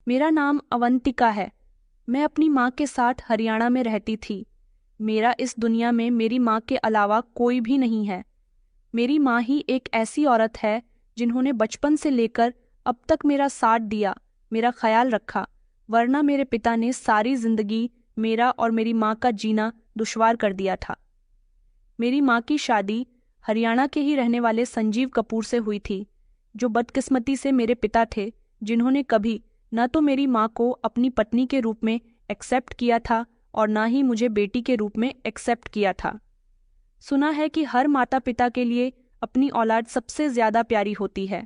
मेरा नाम अवंतिका है। मैं अपनी माँ के साथ हरियाणा में रहती थी। मेरा इस दुनिया में मेरी माँ के अलावा कोई भी नहीं है। मेरी माँ ही एक ऐसी औरत है जिन्होंने बचपन से लेकर अब तक मेरा साथ दिया, मेरा ख्याल रखा, वरना मेरे पिता ने सारी जिंदगी मेरा और मेरी माँ का जीना दुश्वार कर दिया था। मेरी माँ की शादी हरियाणा के ही रहने वाले संजीव कपूर से हुई थी, जो बदकिस्मती से मेरे पिता थे, जिन्होंने कभी न तो मेरी माँ को अपनी पत्नी के रूप में एक्सेप्ट किया था और न ही मुझे बेटी के रूप में एक्सेप्ट किया था। सुना है कि हर माता पिता के लिए अपनी औलाद सबसे ज्यादा प्यारी होती है।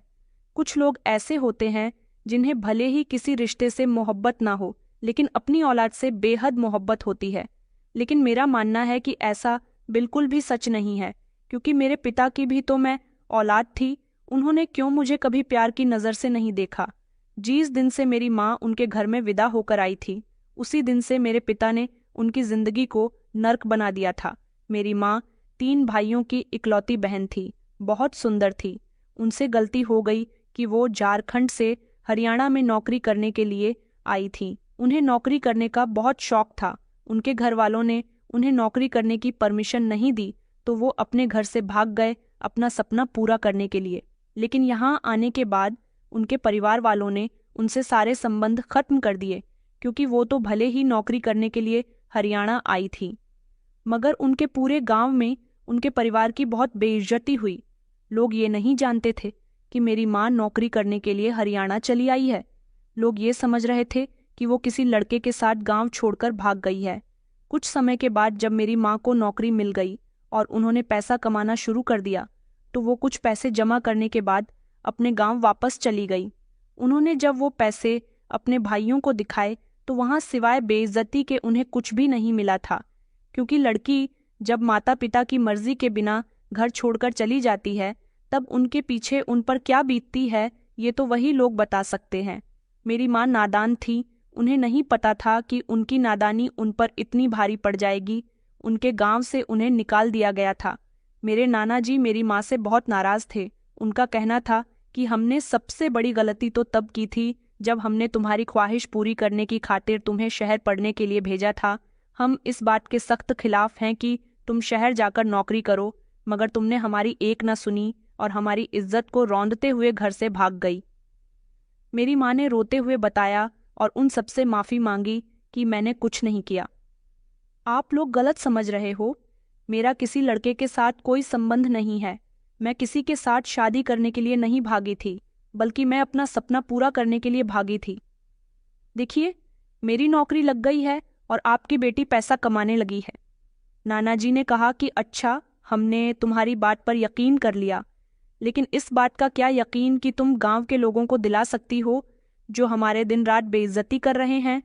कुछ लोग ऐसे होते हैं जिन्हें भले ही किसी रिश्ते से मोहब्बत ना हो, लेकिन अपनी औलाद से बेहद मोहब्बत होती है। लेकिन मेरा मानना है कि ऐसा बिल्कुल भी सच नहीं है, क्योंकि मेरे पिता की भी तो मैं औलाद थी। उन्होंने क्यों मुझे कभी प्यार की नज़र से नहीं देखा। जिस दिन से मेरी माँ उनके घर में विदा होकर आई थी, उसी दिन से मेरे पिता ने उनकी जिंदगी को नर्क बना दिया था। मेरी माँ 3 भाइयों की इकलौती बहन थी, बहुत सुंदर थी। उनसे गलती हो गई कि वो झारखंड से हरियाणा में नौकरी करने के लिए आई थी। उन्हें नौकरी करने का बहुत शौक था। उनके घर वालों ने उन्हें नौकरी करने की परमिशन नहीं दी, तो वो अपने घर से भाग गए अपना सपना पूरा करने के लिए। लेकिन यहाँ आने के बाद उनके परिवार वालों ने उनसे सारे संबंध खत्म कर दिए, क्योंकि वो तो भले ही नौकरी करने के लिए हरियाणा आई थी, मगर उनके पूरे गांव में उनके परिवार की बहुत बेइज्जती हुई। लोग ये नहीं जानते थे कि मेरी माँ नौकरी करने के लिए हरियाणा चली आई है। लोग ये समझ रहे थे कि वो किसी लड़के के साथ गांव छोड़कर भाग गई है। कुछ समय के बाद जब मेरी माँ को नौकरी मिल गई और उन्होंने पैसा कमाना शुरू कर दिया, तो वो कुछ पैसे जमा करने के बाद अपने गांव वापस चली गई। उन्होंने जब वो पैसे अपने भाइयों को दिखाए, तो वहां सिवाय बेइज्जती के उन्हें कुछ भी नहीं मिला था, क्योंकि लड़की जब माता पिता की मर्जी के बिना घर छोड़कर चली जाती है, तब उनके पीछे उन पर क्या बीतती है, ये तो वही लोग बता सकते हैं। मेरी माँ नादान थी, उन्हें नहीं पता था कि उनकी नादानी उन पर इतनी भारी पड़ जाएगी। उनके गांव से उन्हें निकाल दिया गया था। मेरे नाना जी मेरी माँ से बहुत नाराज थे। उनका कहना था कि हमने सबसे बड़ी गलती तो तब की थी जब हमने तुम्हारी ख्वाहिश पूरी करने की खातिर तुम्हें शहर पढ़ने के लिए भेजा था। हम इस बात के सख्त खिलाफ हैं कि तुम शहर जाकर नौकरी करो, मगर तुमने हमारी एक न सुनी और हमारी इज्जत को रौंदते हुए घर से भाग गई। मेरी माँ ने रोते हुए बताया और उन सबसे माफ़ी मांगी कि मैंने कुछ नहीं किया। आप लोग गलत समझ रहे हो। मेरा किसी लड़के के साथ कोई संबंध नहीं है। मैं किसी के साथ शादी करने के लिए नहीं भागी थी, बल्कि मैं अपना सपना पूरा करने के लिए भागी थी। देखिए, मेरी नौकरी लग गई है और आपकी बेटी पैसा कमाने लगी है। नाना जी ने कहा कि अच्छा, हमने तुम्हारी बात पर यकीन कर लिया, लेकिन इस बात का क्या यकीन कि तुम गांव के लोगों को दिला सकती हो जो हमारे दिन रात बेइज्जती कर रहे हैं।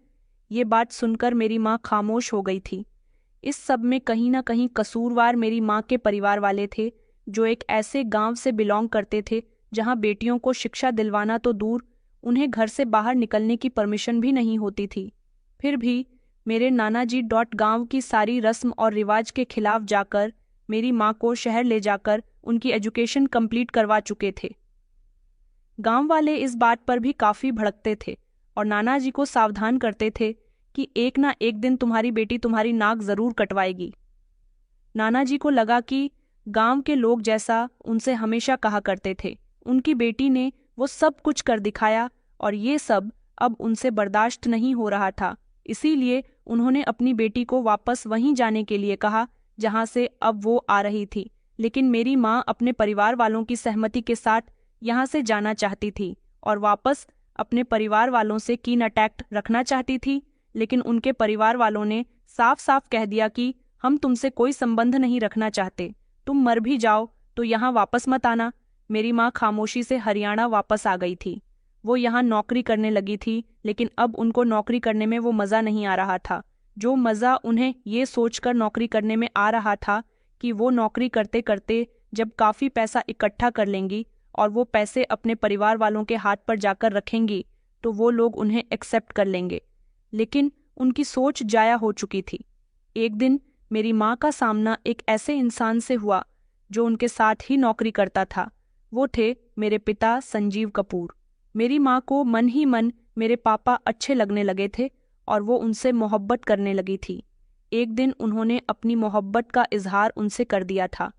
ये बात सुनकर मेरी माँ खामोश हो गई थी। इस सब में कहीं ना कहीं कसूरवार मेरी माँ के परिवार वाले थे, जो एक ऐसे गांव से बिलोंग करते थे जहां बेटियों को शिक्षा दिलवाना तो दूर, उन्हें घर से बाहर निकलने की परमिशन भी नहीं होती थी। फिर भी मेरे नाना जी गांव की सारी रस्म और रिवाज के खिलाफ जाकर मेरी माँ को शहर ले जाकर उनकी एजुकेशन कंप्लीट करवा चुके थे। गांव वाले इस बात पर भी काफी भड़कते थे और नाना जी को सावधान करते थे कि एक ना एक दिन तुम्हारी बेटी तुम्हारी नाक जरूर कटवाएगी। नाना जी को लगा कि गांव के लोग जैसा उनसे हमेशा कहा करते थे, उनकी बेटी ने वो सब कुछ कर दिखाया और ये सब अब उनसे बर्दाश्त नहीं हो रहा था। इसीलिए उन्होंने अपनी बेटी को वापस वहीं जाने के लिए कहा जहां से अब वो आ रही थी। लेकिन मेरी माँ अपने परिवार वालों की सहमति के साथ यहाँ से जाना चाहती थी और वापस अपने परिवार वालों से कीन अटैक्ट रखना चाहती थी। लेकिन उनके परिवार वालों ने साफ साफ कह दिया कि हम तुमसे कोई संबंध नहीं रखना चाहते, तुम मर भी जाओ तो यहाँ वापस मत आना। मेरी माँ खामोशी से हरियाणा वापस आ गई थी। वो यहाँ नौकरी करने लगी थी, लेकिन अब उनको नौकरी करने में वो मज़ा नहीं आ रहा था, जो मज़ा उन्हें ये सोचकर नौकरी करने में आ रहा था कि वो नौकरी करते करते जब काफ़ी पैसा इकट्ठा कर लेंगी और वो पैसे अपने परिवार वालों के हाथ पर जाकर रखेंगी, तो वो लोग उन्हें एक्सेप्ट कर लेंगे। लेकिन उनकी सोच जाया हो चुकी थी। एक दिन मेरी माँ का सामना एक ऐसे इंसान से हुआ जो उनके साथ ही नौकरी करता था। वो थे मेरे पिता संजीव कपूर। मेरी माँ को मन ही मन मेरे पापा अच्छे लगने लगे थे और वो उनसे मोहब्बत करने लगी थी। एक दिन उन्होंने अपनी मोहब्बत का इजहार उनसे कर दिया था।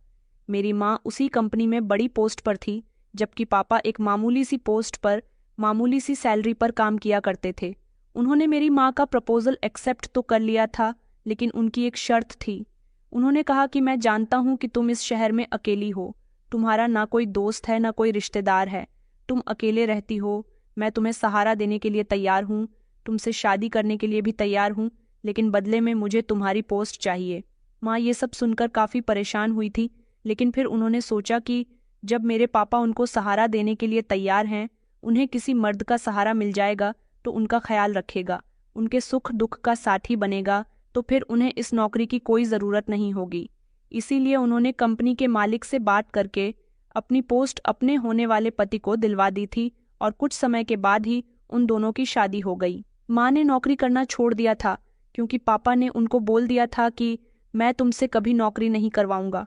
मेरी माँ उसी कंपनी में बड़ी पोस्ट पर थी, जबकि पापा एक मामूली सी पोस्ट पर मामूली सी सैलरी पर काम किया करते थे। उन्होंने मेरी माँ का प्रपोजल एक्सेप्ट तो कर लिया था, लेकिन उनकी एक शर्त थी। उन्होंने कहा कि मैं जानता हूँ कि तुम इस शहर में अकेली हो, तुम्हारा ना कोई दोस्त है ना कोई रिश्तेदार है, तुम अकेले रहती हो, मैं तुम्हें सहारा देने के लिए तैयार हूँ, तुमसे शादी करने के लिए भी तैयार हूँ, लेकिन बदले में मुझे तुम्हारी पोस्ट चाहिए। माँ ये सब सुनकर काफ़ी परेशान हुई थी, लेकिन फिर उन्होंने सोचा कि जब मेरे पापा उनको सहारा देने के लिए तैयार हैं, उन्हें किसी मर्द का सहारा मिल जाएगा तो उनका ख्याल रखेगा, उनके सुख दुख का साथी बनेगा, तो फिर उन्हें इस नौकरी की कोई ज़रूरत नहीं होगी। इसीलिए उन्होंने कंपनी के मालिक से बात करके अपनी पोस्ट अपने होने वाले पति को दिलवा दी थी और कुछ समय के बाद ही उन दोनों की शादी हो गई। माँ ने नौकरी करना छोड़ दिया था क्योंकि पापा ने उनको बोल दिया था कि मैं तुमसे कभी नौकरी नहीं करवाऊंगा,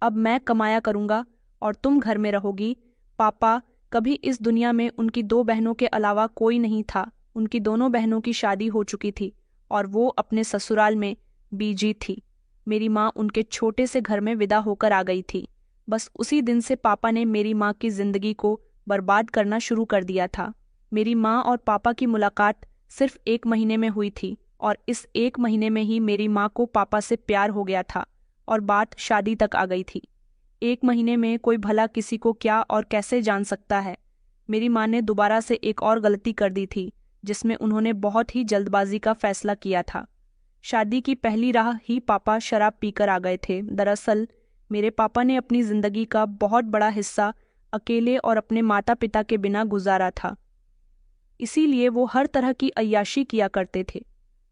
अब मैं कमाया करूंगा और तुम घर में रहोगी। पापा कभी इस दुनिया में उनकी 2 बहनों के अलावा कोई नहीं था। उनकी दोनों बहनों की शादी हो चुकी थी और वो अपने ससुराल में बीजी थी। मेरी माँ उनके छोटे से घर में विदा होकर आ गई थी। बस उसी दिन से पापा ने मेरी माँ की जिंदगी को बर्बाद करना शुरू कर दिया था। मेरी माँ और पापा की मुलाकात सिर्फ 1 महीने में हुई थी और इस 1 महीने में ही मेरी माँ को पापा से प्यार हो गया था और बात शादी तक आ गई थी। 1 महीने में कोई भला किसी को क्या और कैसे जान सकता है। मेरी माँ ने दोबारा से एक और गलती कर दी थी, जिसमें उन्होंने बहुत ही जल्दबाजी का फैसला किया था। शादी की पहली राह ही पापा शराब पीकर आ गए थे। दरअसल मेरे पापा ने अपनी जिंदगी का बहुत बड़ा हिस्सा अकेले और अपने माता पिता के बिना गुजारा था, इसीलिए वो हर तरह की अय्याशी किया करते थे।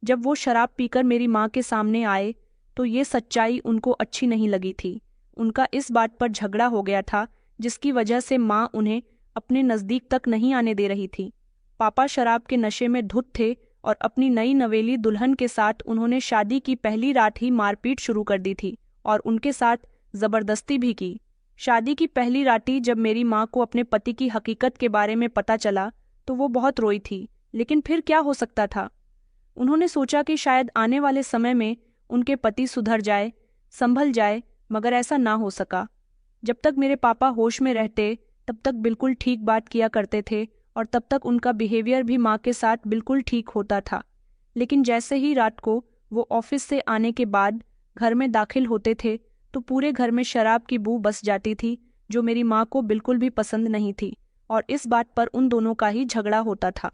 जब वो शराब पीकर मेरी माँ के सामने आए तो ये सच्चाई उनको अच्छी नहीं लगी थी। उनका इस बात पर झगड़ा हो गया था जिसकी वजह से माँ उन्हें अपने नज़दीक तक नहीं आने दे रही थी। पापा शराब के नशे में धुत थे और अपनी नई नवेली दुल्हन के साथ उन्होंने शादी की पहली रात ही मारपीट शुरू कर दी थी और उनके साथ ज़बरदस्ती भी की। शादी की पहली रात जब मेरी माँ को अपने पति की हकीकत के बारे में पता चला तो वो बहुत रोई थी, लेकिन फिर क्या हो सकता था। उन्होंने सोचा कि शायद आने वाले समय में उनके पति सुधर जाए, संभल जाए, मगर ऐसा ना हो सका। जब तक मेरे पापा होश में रहते तब तक बिल्कुल ठीक बात किया करते थे और तब तक उनका बिहेवियर भी माँ के साथ बिल्कुल ठीक होता था। लेकिन जैसे ही रात को वो ऑफिस से आने के बाद घर में दाखिल होते थे तो पूरे घर में शराब की बू बस जाती थी, जो मेरी माँ को बिल्कुल भी पसंद नहीं थी और इस बात पर उन दोनों का ही झगड़ा होता था।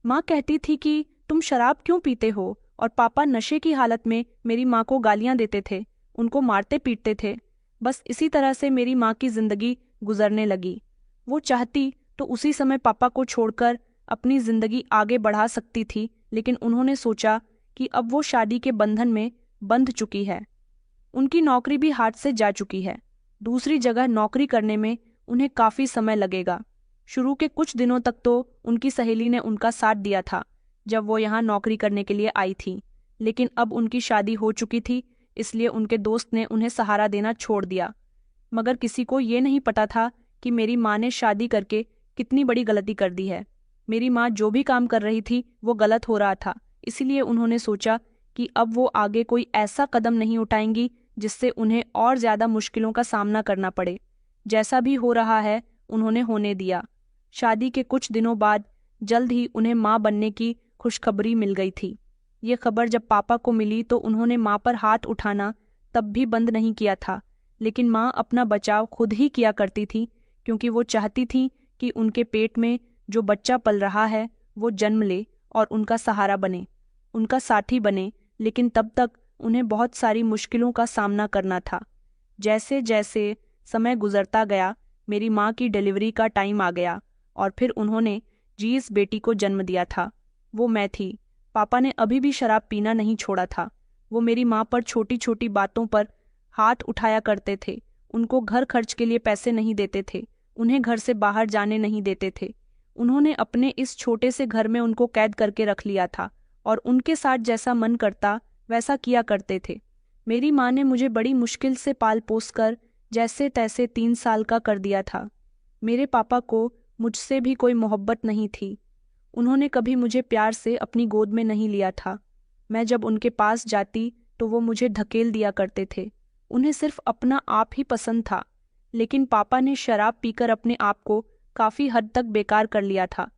माँ कहती थी कि तुम शराब क्यों पीते हो, और पापा नशे की हालत में मेरी माँ को गालियाँ देते थे, उनको मारते पीटते थे। बस इसी तरह से मेरी माँ की जिंदगी गुजरने लगी। वो चाहती तो उसी समय पापा को छोड़कर अपनी जिंदगी आगे बढ़ा सकती थी, लेकिन उन्होंने सोचा कि अब वो शादी के बंधन में बंध चुकी है। उनकी नौकरी भी हाथ से जा चुकी है। दूसरी जगह नौकरी करने में उन्हें काफ़ी समय लगेगा। शुरू के कुछ दिनों तक तो उनकी सहेली ने उनका साथ दिया था जब वो यहाँ नौकरी करने के लिए आई थी, लेकिन अब उनकी शादी हो चुकी थी, इसलिए उनके दोस्त ने उन्हें सहारा देना छोड़ दिया। मगर किसी को ये नहीं पता था कि मेरी माँ ने शादी करके कितनी बड़ी गलती कर दी है। मेरी माँ जो भी काम कर रही थी वो गलत हो रहा था, इसीलिए उन्होंने सोचा कि अब वो आगे कोई ऐसा कदम नहीं उठाएंगी जिससे उन्हें और ज़्यादा मुश्किलों का सामना करना पड़े। जैसा भी हो रहा है उन्होंने होने दिया। शादी के कुछ दिनों बाद जल्द ही उन्हें माँ बनने की खुशखबरी मिल गई थी। ये खबर जब पापा को मिली तो उन्होंने माँ पर हाथ उठाना तब भी बंद नहीं किया था, लेकिन माँ अपना बचाव खुद ही किया करती थी, क्योंकि वो चाहती थी कि उनके पेट में जो बच्चा पल रहा है वो जन्म ले और उनका सहारा बने, उनका साथी बने। लेकिन तब तक उन्हें बहुत सारी मुश्किलों का सामना करना था। जैसे जैसे समय गुजरता गया, मेरी माँ की डिलीवरी का टाइम आ गया और फिर उन्होंने जिस बेटी को जन्म दिया था वो मैं थी। पापा ने अभी भी शराब पीना नहीं छोड़ा था। वो मेरी माँ पर छोटी छोटी बातों पर हाथ उठाया करते थे। उनको घर खर्च के लिए पैसे नहीं देते थे, उन्हें घर से बाहर जाने नहीं देते थे। उन्होंने अपने इस छोटे से घर में उनको कैद करके रख लिया था और उनके साथ जैसा मन करता वैसा किया करते थे। मेरी माँ ने मुझे बड़ी मुश्किल से पाल पोस कर जैसे तैसे 3 साल का कर दिया था। मेरे पापा को मुझसे भी कोई मोहब्बत नहीं थी। उन्होंने कभी मुझे प्यार से अपनी गोद में नहीं लिया था। मैं जब उनके पास जाती तो वो मुझे धकेल दिया करते थे। उन्हें सिर्फ अपना आप ही पसंद था। लेकिन पापा ने शराब पीकर अपने आप को काफ़ी हद तक बेकार कर लिया था।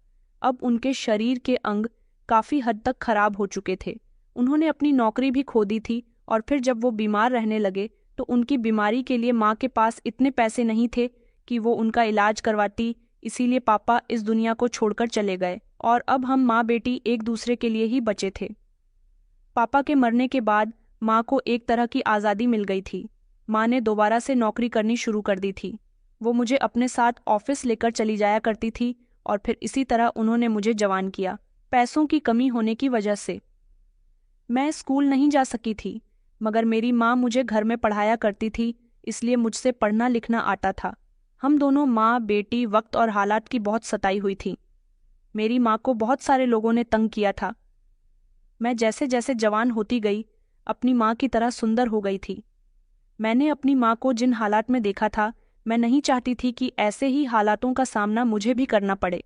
अब उनके शरीर के अंग काफ़ी हद तक खराब हो चुके थे। उन्होंने अपनी नौकरी भी खो दी थी और फिर जब वो बीमार रहने लगे तो उनकी बीमारी के लिए माँ के पास इतने पैसे नहीं थे कि वो उनका इलाज करवाती। इसीलिए पापा इस दुनिया को छोड़कर चले गए और अब हम माँ बेटी एक दूसरे के लिए ही बचे थे। पापा के मरने के बाद माँ को एक तरह की आज़ादी मिल गई थी। माँ ने दोबारा से नौकरी करनी शुरू कर दी थी। वो मुझे अपने साथ ऑफिस लेकर चली जाया करती थी और फिर इसी तरह उन्होंने मुझे जवान किया। पैसों की कमी होने की वजह से मैं स्कूल नहीं जा सकी थी, मगर मेरी माँ मुझे घर में पढ़ाया करती थी, इसलिए मुझसे पढ़ना लिखना आता था। हम दोनों माँ बेटी वक्त और हालात की बहुत सताई हुई थी। मेरी माँ को बहुत सारे लोगों ने तंग किया था। मैं जैसे जैसे जवान होती गई अपनी माँ की तरह सुंदर हो गई थी। मैंने अपनी माँ को जिन हालात में देखा था, मैं नहीं चाहती थी कि ऐसे ही हालातों का सामना मुझे भी करना पड़े।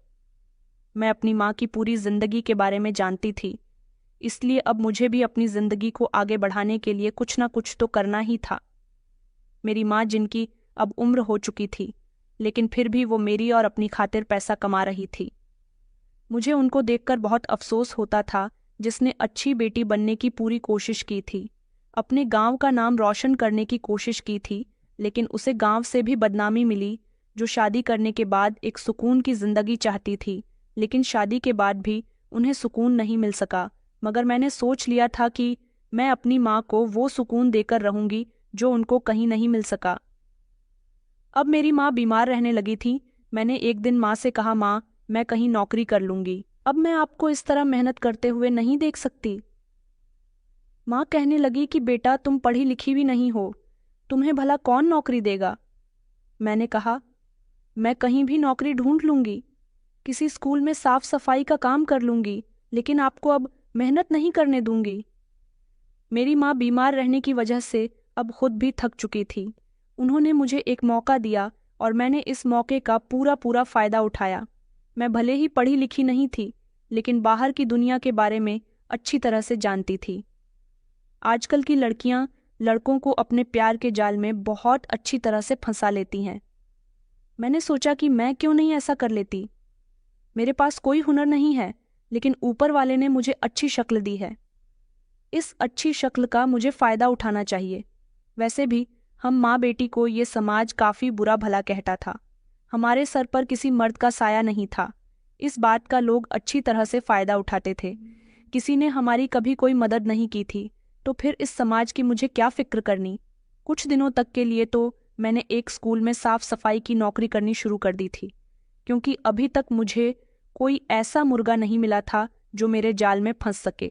मैं अपनी माँ की पूरी जिंदगी के बारे में जानती थी, इसलिए अब मुझे भी अपनी जिंदगी को आगे बढ़ाने के लिए कुछ ना कुछ तो करना ही था। मेरी माँ जिनकी अब उम्र हो चुकी थी, लेकिन फिर भी वो मेरी और अपनी खातिर पैसा कमा रही थी। मुझे उनको देखकर बहुत अफसोस होता था, जिसने अच्छी बेटी बनने की पूरी कोशिश की थी, अपने गांव का नाम रोशन करने की कोशिश की थी, लेकिन उसे गांव से भी बदनामी मिली। जो शादी करने के बाद एक सुकून की जिंदगी चाहती थी, लेकिन शादी के बाद भी उन्हें सुकून नहीं मिल सका। मगर मैंने सोच लिया था कि मैं अपनी माँ को वो सुकून देकर रहूंगी जो उनको कहीं नहीं मिल सका। अब मेरी माँ बीमार रहने लगी थी। मैंने एक दिन माँ से कहा, माँ, मैं कहीं नौकरी कर लूंगी, अब मैं आपको इस तरह मेहनत करते हुए नहीं देख सकती। माँ कहने लगी कि बेटा, तुम पढ़ी लिखी भी नहीं हो, तुम्हें भला कौन नौकरी देगा। मैंने कहा, मैं कहीं भी नौकरी ढूंढ लूंगी, किसी स्कूल में साफ सफाई का काम कर लूंगी, लेकिन आपको अब मेहनत नहीं करने दूंगी। मेरी माँ बीमार रहने की वजह से अब खुद भी थक चुकी थी। उन्होंने मुझे एक मौका दिया और मैंने इस मौके का पूरा पूरा फायदा उठाया। मैं भले ही पढ़ी लिखी नहीं थी, लेकिन बाहर की दुनिया के बारे में अच्छी तरह से जानती थी। आजकल की लड़कियां लड़कों को अपने प्यार के जाल में बहुत अच्छी तरह से फंसा लेती हैं। मैंने सोचा कि मैं क्यों नहीं ऐसा कर लेती। मेरे पास कोई हुनर नहीं है, लेकिन ऊपर वाले ने मुझे अच्छी शक्ल दी है। इस अच्छी शक्ल का मुझे फ़ायदा उठाना चाहिए। वैसे भी हम माँ बेटी को ये समाज काफ़ी बुरा भला कहता था। हमारे सर पर किसी मर्द का साया नहीं था। इस बात का लोग अच्छी तरह से फ़ायदा उठाते थे। किसी ने हमारी कभी कोई मदद नहीं की थी, तो फिर इस समाज की मुझे क्या फ़िक्र करनी। कुछ दिनों तक के लिए तो मैंने एक स्कूल में साफ सफाई की नौकरी करनी शुरू कर दी थी, क्योंकि अभी तक मुझे कोई ऐसा मुर्गा नहीं मिला था जो मेरे जाल में फंस सके।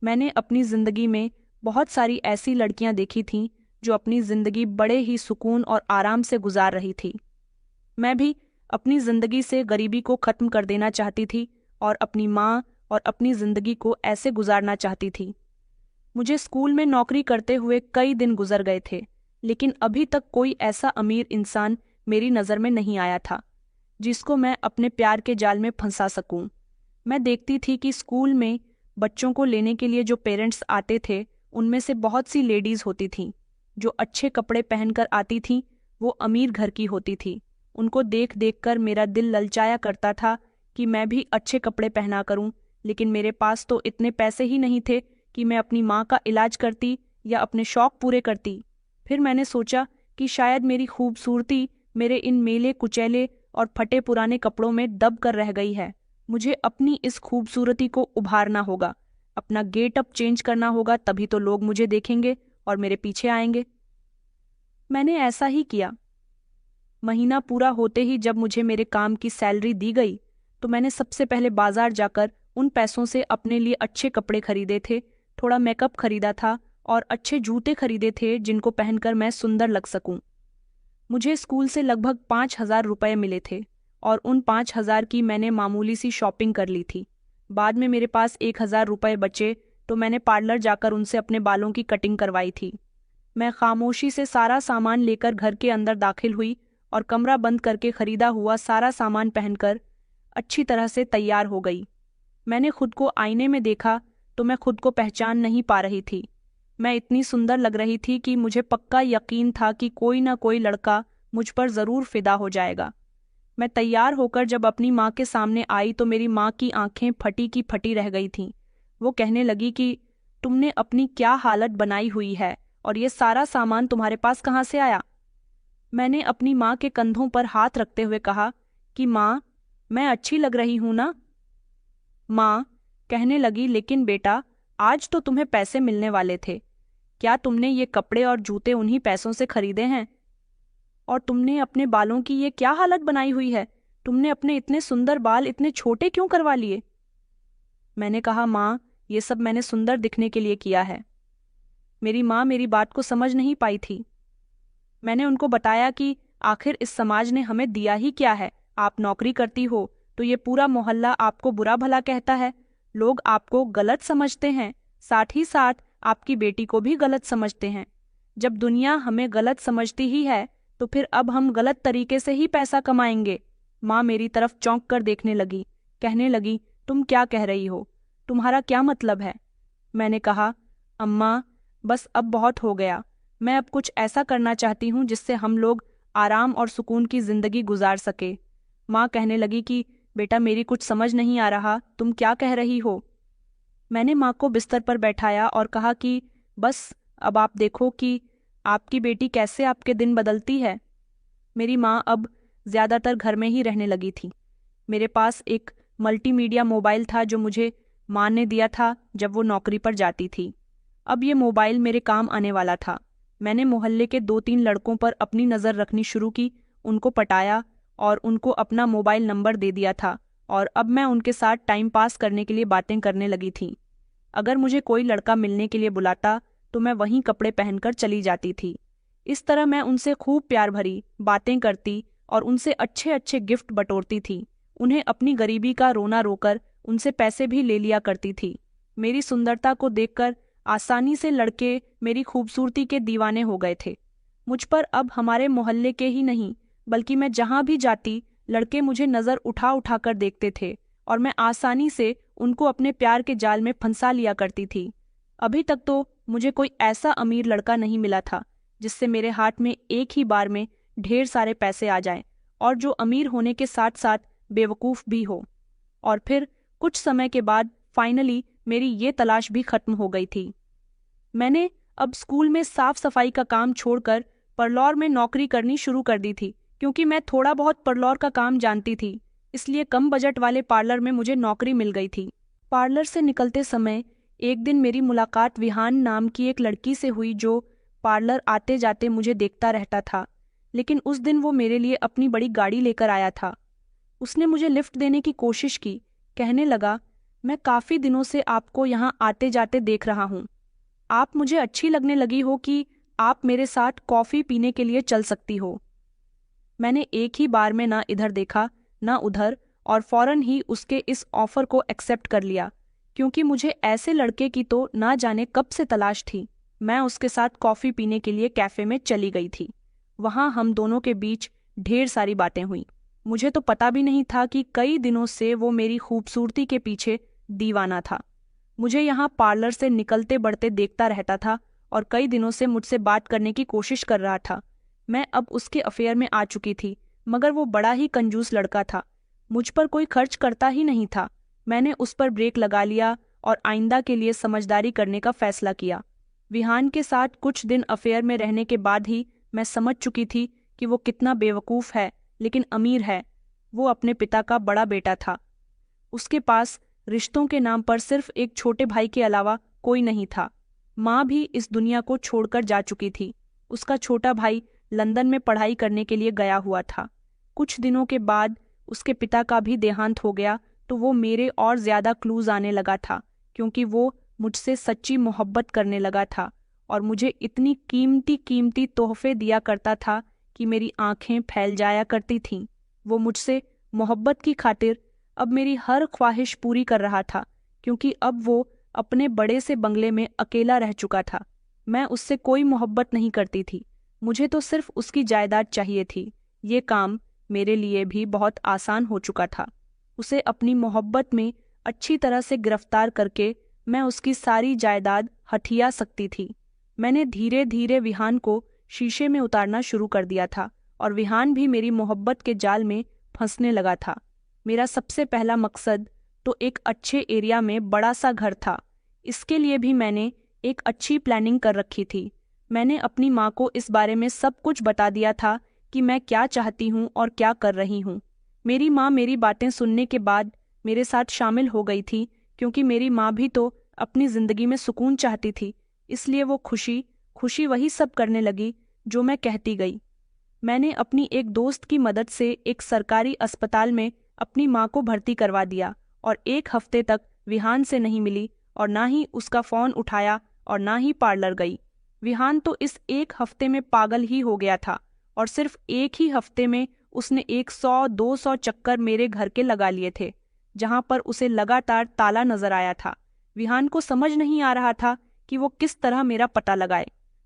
मैंने अपनी ज़िंदगी में बहुत सारी ऐसी लड़कियां देखी थीं जो अपनी ज़िंदगी बड़े ही सुकून और आराम से गुजार रही थी। मैं भी अपनी ज़िंदगी से गरीबी को ख़त्म कर देना चाहती थी और अपनी माँ और अपनी ज़िंदगी को ऐसे गुजारना चाहती थी। मुझे स्कूल में नौकरी करते हुए कई दिन गुजर गए थे, लेकिन अभी तक कोई ऐसा अमीर इंसान मेरी नज़र में नहीं आया था जिसको मैं अपने प्यार के जाल में फंसा सकूं। मैं देखती थी कि स्कूल में बच्चों को लेने के लिए जो पेरेंट्स आते थे, उनमें से बहुत सी लेडीज़ होती थीं जो अच्छे कपड़े पहनकर आती थीं। वो अमीर घर की होती थी। उनको देख देख कर मेरा दिल ललचाया करता था कि मैं भी अच्छे कपड़े पहना करूं, लेकिन मेरे पास तो इतने पैसे ही नहीं थे कि मैं अपनी माँ का इलाज करती या अपने शौक पूरे करती। फिर मैंने सोचा कि शायद मेरी खूबसूरती मेरे इन मेले कुचैले और फटे पुराने कपड़ों में दब कर रह गई है। मुझे अपनी इस खूबसूरती को उभारना होगा, अपना गेटअप चेंज करना होगा, तभी तो लोग मुझे देखेंगे और मेरे पीछे आएंगे। मैंने ऐसा ही किया। महीना पूरा होते ही जब मुझे मेरे काम की सैलरी दी गई, तो मैंने सबसे पहले बाजार जाकर उन पैसों से अपने लिए अच्छे कपड़े खरीदे थे, थोड़ा मेकअप खरीदा था और अच्छे जूते खरीदे थे जिनको पहनकर मैं सुंदर लग सकूं। मुझे स्कूल से लगभग 5,000 रुपये मिले थे और उन 5,000 की मैंने मामूली सी शॉपिंग कर ली थी। बाद में मेरे पास 1,000 रुपये बचे, तो मैंने पार्लर जाकर उनसे अपने बालों की कटिंग करवाई थी। मैं खामोशी से सारा सामान लेकर घर के अंदर दाखिल हुई और कमरा बंद करके खरीदा हुआ सारा सामान पहनकर अच्छी तरह से तैयार हो गई। मैंने खुद को आईने में देखा तो मैं खुद को पहचान नहीं पा रही थी। मैं इतनी सुंदर लग रही थी कि मुझे पक्का यकीन था कि कोई ना कोई लड़का मुझ पर ज़रूर फिदा हो जाएगा। मैं तैयार होकर जब अपनी माँ के सामने आई तो मेरी माँ की आंखें फटी की फटी रह गई थीं। वो कहने लगी कि तुमने अपनी क्या हालत बनाई हुई है और ये सारा सामान तुम्हारे पास कहाँ से आया? मैंने अपनी माँ के कंधों पर हाथ रखते हुए कहा कि माँ, मैं अच्छी लग रही हूँ ना? माँ कहने लगी, लेकिन बेटा, आज तो तुम्हें पैसे मिलने वाले थे। क्या तुमने ये कपड़े और जूते उन्हीं पैसों से खरीदे हैं? और तुमने अपने बालों की ये क्या हालत बनाई हुई है? तुमने अपने इतने सुंदर बाल इतने छोटे क्यों करवा लिए? मैंने कहा, माँ, ये सब मैंने सुंदर दिखने के लिए किया है। मेरी माँ मेरी बात को समझ नहीं पाई थी। मैंने उनको बताया कि आखिर इस समाज ने हमें दिया ही क्या है? आप नौकरी करती हो तो ये पूरा मोहल्ला आपको बुरा भला कहता है, लोग आपको गलत समझते हैं, साथ ही साथ आपकी बेटी को भी गलत समझते हैं। जब दुनिया हमें गलत समझती ही है तो फिर अब हम गलत तरीके से ही पैसा कमाएंगे। माँ मेरी तरफ चौंक कर देखने लगी, कहने लगी, तुम क्या कह रही हो? तुम्हारा क्या मतलब है? मैंने कहा, अम्मा, बस अब बहुत हो गया। मैं अब कुछ ऐसा करना चाहती हूँ जिससे हम लोग आराम और सुकून की जिंदगी गुजार सके। माँ कहने लगी कि बेटा, मेरी कुछ समझ नहीं आ रहा, तुम क्या कह रही हो? मैंने माँ को बिस्तर पर बैठाया और कहा कि बस अब आप देखो कि आपकी बेटी कैसे आपके दिन बदलती है। मेरी माँ अब ज़्यादातर घर में ही रहने लगी थी। मेरे पास एक मल्टीमीडिया मोबाइल था जो मुझे माँ ने दिया था जब वो नौकरी पर जाती थी। अब ये मोबाइल मेरे काम आने वाला था। मैंने मोहल्ले के 2-3 लड़कों पर अपनी नज़र रखनी शुरू की, उनको पटाया और उनको अपना मोबाइल नंबर दे दिया था और अब मैं उनके साथ टाइम पास करने के लिए बातें करने लगी थी। अगर मुझे कोई लड़का मिलने के लिए बुलाता तो मैं वहीं कपड़े पहनकर चली जाती थी। इस तरह मैं उनसे खूब प्यार भरी बातें करती और उनसे अच्छे अच्छे गिफ्ट बटोरती थी। उन्हें अपनी गरीबी का रोना रोकर उनसे पैसे भी ले लिया करती थी। मेरी सुंदरता को देखकर आसानी से लड़के मेरी खूबसूरती के दीवाने हो गए थे। मुझ पर अब हमारे मोहल्ले के ही नहीं बल्कि मैं जहाँ भी जाती लड़के मुझे नज़र उठा उठा कर देखते थे और मैं आसानी से उनको अपने प्यार के जाल में फंसा लिया करती थी। अभी तक तो मुझे कोई ऐसा अमीर लड़का नहीं मिला था जिससे मेरे हाथ में एक ही बार में ढेर सारे पैसे आ जाएं और जो अमीर होने के साथ साथ बेवकूफ़ भी हो। और फिर कुछ समय के बाद फाइनली मेरी ये तलाश भी खत्म हो गई थी। मैंने अब स्कूल में साफ सफाई का काम छोड़कर परलौर में नौकरी करनी शुरू कर दी थी, क्योंकि मैं थोड़ा बहुत परलौर का काम जानती थी। इसलिए कम बजट वाले पार्लर में मुझे नौकरी मिल गई थी। पार्लर से निकलते समय एक दिन मेरी मुलाकात विहान नाम की एक लड़की से हुई जो पार्लर आते जाते मुझे देखता रहता था, लेकिन उस दिन वो मेरे लिए अपनी बड़ी गाड़ी लेकर आया था। उसने मुझे लिफ्ट देने की कोशिश की, कहने लगा, मैं काफ़ी दिनों से आपको यहाँ आते जाते देख रहा हूँ। आप मुझे अच्छी लगने लगी हो कि आप मेरे साथ कॉफ़ी पीने के लिए चल सकती हो। मैंने एक ही बार में ना इधर देखा ना उधर और फौरन ही उसके इस ऑफ़र को एक्सेप्ट कर लिया, क्योंकि मुझे ऐसे लड़के की तो ना जाने कब से तलाश थी। मैं उसके साथ कॉफ़ी पीने के लिए कैफ़े में चली गई थी। वहाँ हम दोनों के बीच ढेर सारी बातें हुईं। मुझे तो पता भी नहीं था कि कई दिनों से वो मेरी खूबसूरती के पीछे दीवाना था। मुझे यहाँ पार्लर से निकलते बढ़ते देखता रहता था और कई दिनों से मुझसे बात करने की कोशिश कर रहा था। मैं अब उसके अफेयर में आ चुकी थी, मगर वो बड़ा ही कंजूस लड़का था, मुझ पर कोई खर्च करता ही नहीं था। मैंने उस पर ब्रेक लगा लिया और आइंदा के लिए समझदारी करने का फैसला किया। विहान के साथ कुछ दिन अफेयर में रहने के बाद ही मैं समझ चुकी थी कि वो कितना बेवकूफ़ है, लेकिन अमीर है। वो अपने पिता का बड़ा बेटा था। उसके पास रिश्तों के नाम पर सिर्फ एक छोटे भाई के अलावा कोई नहीं था। माँ भी इस दुनिया को छोड़कर जा चुकी थी। उसका छोटा भाई लंदन में पढ़ाई करने के लिए गया हुआ था। कुछ दिनों के बाद उसके पिता का भी देहांत हो गया तो वो मेरे और ज़्यादा क्लूज आने लगा था, क्योंकि वो मुझसे सच्ची मोहब्बत करने लगा था और मुझे इतनी कीमती कीमती तोहफे दिया करता था कि मेरी आंखें फैल जाया करती थीं। वो मुझसे मोहब्बत की खातिर अब मेरी हर ख्वाहिश पूरी कर रहा था, क्योंकि अब वो अपने बड़े से बंगले में अकेला रह चुका था। मैं उससे कोई मोहब्बत नहीं करती थी, मुझे तो सिर्फ उसकी जायदाद चाहिए थी। ये काम मेरे लिए भी बहुत आसान हो चुका था। उसे अपनी मोहब्बत में अच्छी तरह से गिरफ्तार करके मैं उसकी सारी जायदाद हथिया सकती थी। मैंने धीरे धीरे विहान को शीशे में उतारना शुरू कर दिया था और विहान भी मेरी मोहब्बत के जाल में फंसने लगा था। मेरा सबसे पहला मकसद तो एक अच्छे एरिया में बड़ा सा घर था। इसके लिए भी मैंने एक अच्छी प्लानिंग कर रखी थी। मैंने अपनी माँ को इस बारे में सब कुछ बता दिया था कि मैं क्या चाहती हूँ और क्या कर रही हूँ। मेरी माँ मेरी बातें सुनने के बाद मेरे साथ शामिल हो गई थी, क्योंकि मेरी माँ भी तो अपनी जिंदगी में सुकून चाहती थी। इसलिए वो खुशी खुशी वही सब करने लगी जो मैं कहती गई। मैंने अपनी एक दोस्त की मदद से एक सरकारी अस्पताल में अपनी माँ को भर्ती करवा दिया और 1 हफ्ते तक विहान से नहीं मिली और ना ही उसका फ़ोन उठाया और ना ही पार्लर गई। विहान तो इस 1 हफ्ते में पागल ही हो गया था और सिर्फ एक ही हफ्ते में उसने 100-200 चक्कर मेरे घर के लगा लिए थे, जहां पर उसे लगातार ताला नजर आया था। विहान को समझ नहीं आ रहा था कि वो किस तरह मेरा पता लगाए।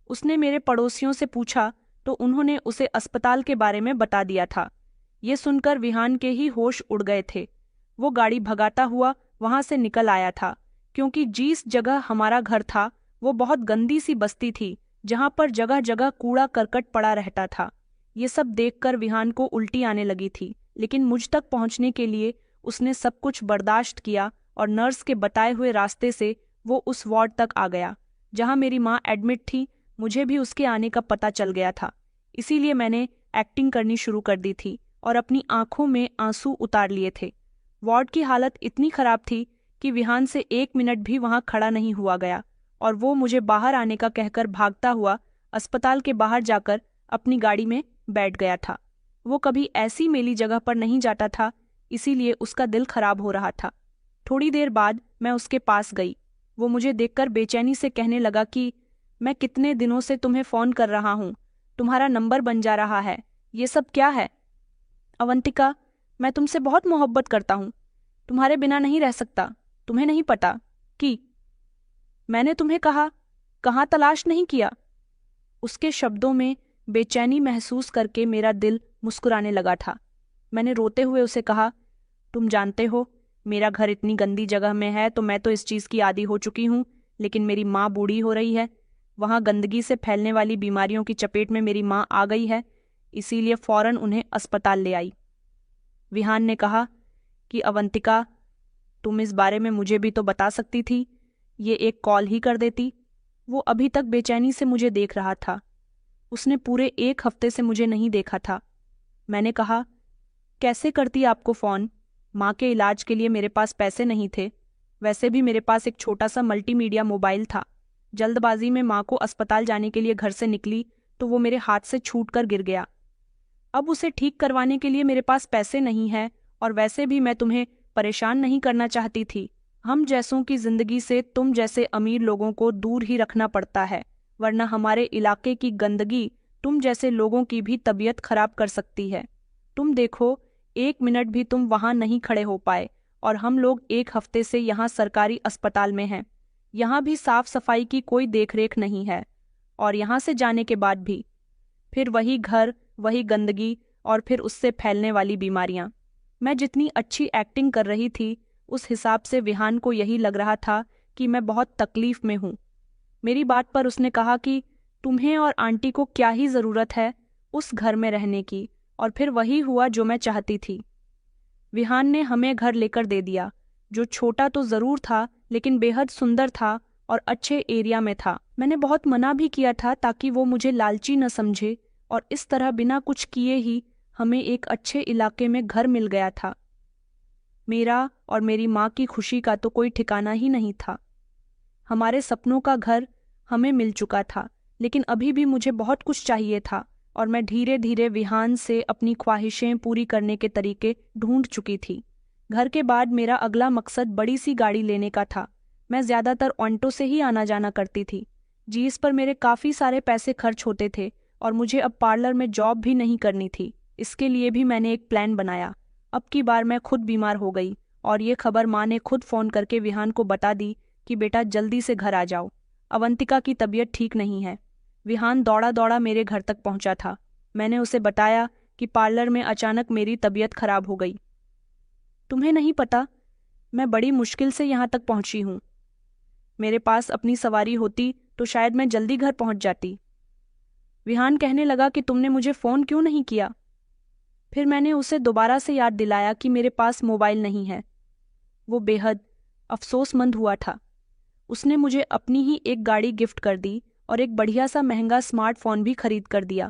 उसने मेरे पड़ोसियों से पूछा तो उन्होंने उसे अस्पताल के बारे में बता दिया था। ये सुनकर विहान के ही होश उड़ गए थे। वो गाड़ी भगाता हुआ वहां से निकल आया था, क्योंकि जिस जगह हमारा घर था वो बहुत गंदी सी बस्ती थी, जहां पर जगह जगह कूड़ा करकट पड़ा रहता था। ये सब देखकर विहान को उल्टी आने लगी थी, लेकिन मुझ तक पहुंचने के लिए उसने सब कुछ बर्दाश्त किया और नर्स के बताए हुए रास्ते से वो उस वार्ड तक आ गया जहां मेरी माँ एडमिट थी। मुझे भी उसके आने का पता चल गया था, इसीलिए मैंने एक्टिंग करनी शुरू कर दी थी और अपनी आंखों में आंसू उतार लिए थे। वार्ड की हालत इतनी खराब थी कि विहान से 1 मिनट भी वहां खड़ा नहीं हुआ गया और वो मुझे बाहर आने का कहकर भागता हुआ अस्पताल के बाहर जाकर अपनी गाड़ी में बैठ गया था। वो कभी ऐसी मेली जगह पर नहीं जाता था, इसीलिए उसका दिल खराब हो रहा था। थोड़ी देर बाद मैं उसके पास गई। वो मुझे देखकर बेचैनी से कहने लगा कि मैं कितने दिनों से तुम्हें फ़ोन कर रहा हूँ, तुम्हारा नंबर बन जा रहा है, ये सब क्या है? अवंतिका, मैं तुमसे बहुत मोहब्बत करता हूँ, तुम्हारे बिना नहीं रह सकता। तुम्हें नहीं पता कि मैंने तुम्हें कहाँ तलाश नहीं किया। उसके शब्दों में बेचैनी महसूस करके मेरा दिल मुस्कुराने लगा था। मैंने रोते हुए उसे कहा, तुम जानते हो, मेरा घर इतनी गंदी जगह में है तो मैं तो इस चीज़ की आदी हो चुकी हूँ, लेकिन मेरी माँ बूढ़ी हो रही है। वहाँ गंदगी से फैलने वाली बीमारियों की चपेट में मेरी माँ आ गई है, इसीलिए फौरन उन्हें अस्पताल ले आई। विहान ने कहा कि अवंतिका, तुम इस बारे में मुझे भी तो बता सकती थी, ये एक कॉल ही कर देती। वो अभी तक बेचैनी से मुझे देख रहा था। उसने पूरे 1 हफ्ते से मुझे नहीं देखा था। मैंने कहा, कैसे करती आपको फ़ोन? माँ के इलाज के लिए मेरे पास पैसे नहीं थे। वैसे भी मेरे पास एक छोटा सा मल्टीमीडिया मोबाइल था। जल्दबाजी में माँ को अस्पताल जाने के लिए घर से निकली तो वो मेरे हाथ से छूट कर गिर गया। अब उसे ठीक करवाने के लिए मेरे पास पैसे नहीं है और वैसे भी मैं तुम्हें परेशान नहीं करना चाहती थी। हम जैसों की जिंदगी से तुम जैसे अमीर लोगों को दूर ही रखना पड़ता है, वरना हमारे इलाके की गंदगी तुम जैसे लोगों की भी तबीयत खराब कर सकती है। तुम देखो, 1 मिनट भी तुम वहां नहीं खड़े हो पाए और हम लोग 1 हफ्ते से यहाँ सरकारी अस्पताल में हैं। यहाँ भी साफ सफाई की कोई देखरेख नहीं है और यहाँ से जाने के बाद भी फिर वही घर, वही गंदगी और फिर उससे फैलने वाली बीमारियां। मैं जितनी अच्छी एक्टिंग कर रही थी उस हिसाब से विहान को यही लग रहा था कि मैं बहुत तकलीफ में हूँ। मेरी बात पर उसने कहा कि तुम्हें और आंटी को क्या ही ज़रूरत है उस घर में रहने की, और फिर वही हुआ जो मैं चाहती थी। विहान ने हमें घर लेकर दे दिया, जो छोटा तो ज़रूर था लेकिन बेहद सुंदर था और अच्छे एरिया में था। मैंने बहुत मना भी किया था ताकि वो मुझे लालची न समझे, और इस तरह बिना कुछ किए ही हमें एक अच्छे इलाके में घर मिल गया था। मेरा और मेरी माँ की खुशी का तो कोई ठिकाना ही नहीं था। हमारे सपनों का घर हमें मिल चुका था, लेकिन अभी भी मुझे बहुत कुछ चाहिए था और मैं धीरे धीरे विहान से अपनी ख्वाहिशें पूरी करने के तरीके ढूंढ चुकी थी। घर के बाद मेरा अगला मकसद बड़ी सी गाड़ी लेने का था। मैं ज़्यादातर ऑन्टो से ही आना जाना करती थी, जिस पर मेरे काफ़ी सारे पैसे खर्च होते थे और मुझे अब पार्लर में जॉब भी नहीं करनी थी। इसके लिए भी मैंने एक प्लान बनाया। अब की बार मैं खुद बीमार हो गई और ये खबर माँ ने खुद फ़ोन करके विहान को बता दी कि बेटा जल्दी से घर आ जाओ, अवंतिका की तबीयत ठीक नहीं है। विहान दौड़ा दौड़ा मेरे घर तक पहुंचा था। मैंने उसे बताया कि पार्लर में अचानक मेरी तबीयत खराब हो गई। तुम्हें नहीं पता, मैं बड़ी मुश्किल से यहाँ तक पहुँची हूँ। मेरे पास अपनी सवारी होती तो शायद मैं जल्दी घर पहुँच जाती। विहान कहने लगा कि तुमने मुझे फ़ोन क्यों नहीं किया। फिर मैंने उसे दोबारा से याद दिलाया कि मेरे पास मोबाइल नहीं है। वो बेहद अफसोसमंद हुआ था। उसने मुझे अपनी ही एक गाड़ी गिफ्ट कर दी और एक बढ़िया सा महंगा स्मार्टफोन भी खरीद कर दिया,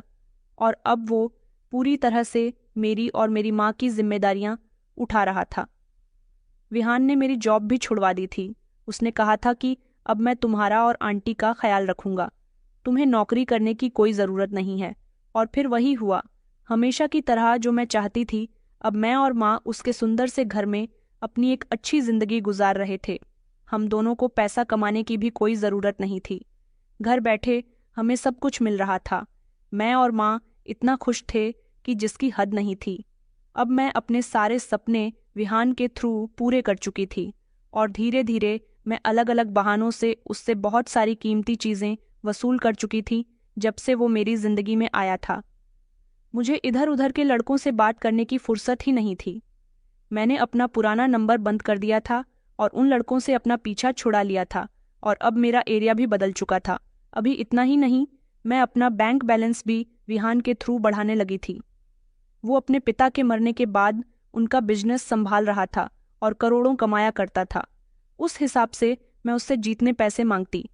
और अब वो पूरी तरह से मेरी और मेरी माँ की जिम्मेदारियां उठा रहा था। विहान ने मेरी जॉब भी छुड़वा दी थी। उसने कहा था कि अब मैं तुम्हारा और आंटी का ख्याल रखूंगा, तुम्हें नौकरी करने की कोई ज़रूरत नहीं है। और फिर वही हुआ, हमेशा की तरह जो मैं चाहती थी। अब मैं और माँ उसके सुंदर से घर में अपनी एक अच्छी जिंदगी गुजार रहे थे। हम दोनों को पैसा कमाने की भी कोई ज़रूरत नहीं थी। घर बैठे हमें सब कुछ मिल रहा था। मैं और माँ इतना खुश थे कि जिसकी हद नहीं थी। अब मैं अपने सारे सपने विहान के थ्रू पूरे कर चुकी थी, और धीरे धीरे मैं अलग अलग बहानों से उससे बहुत सारी कीमती चीज़ें वसूल कर चुकी थी जब से वो मेरी ज़िंदगी में आया था। मुझे इधर उधर के लड़कों से बात करने की फुर्सत ही नहीं थी। मैंने अपना पुराना नंबर बंद कर दिया था और उन लड़कों से अपना पीछा छुड़ा लिया था, और अब मेरा एरिया भी बदल चुका था। अभी इतना ही नहीं, मैं अपना बैंक बैलेंस भी विहान के थ्रू बढ़ाने लगी थी। वो अपने पिता के मरने के बाद उनका बिजनेस संभाल रहा था और करोड़ों कमाया करता था। उस हिसाब से मैं उससे जीतने पैसे मांगती,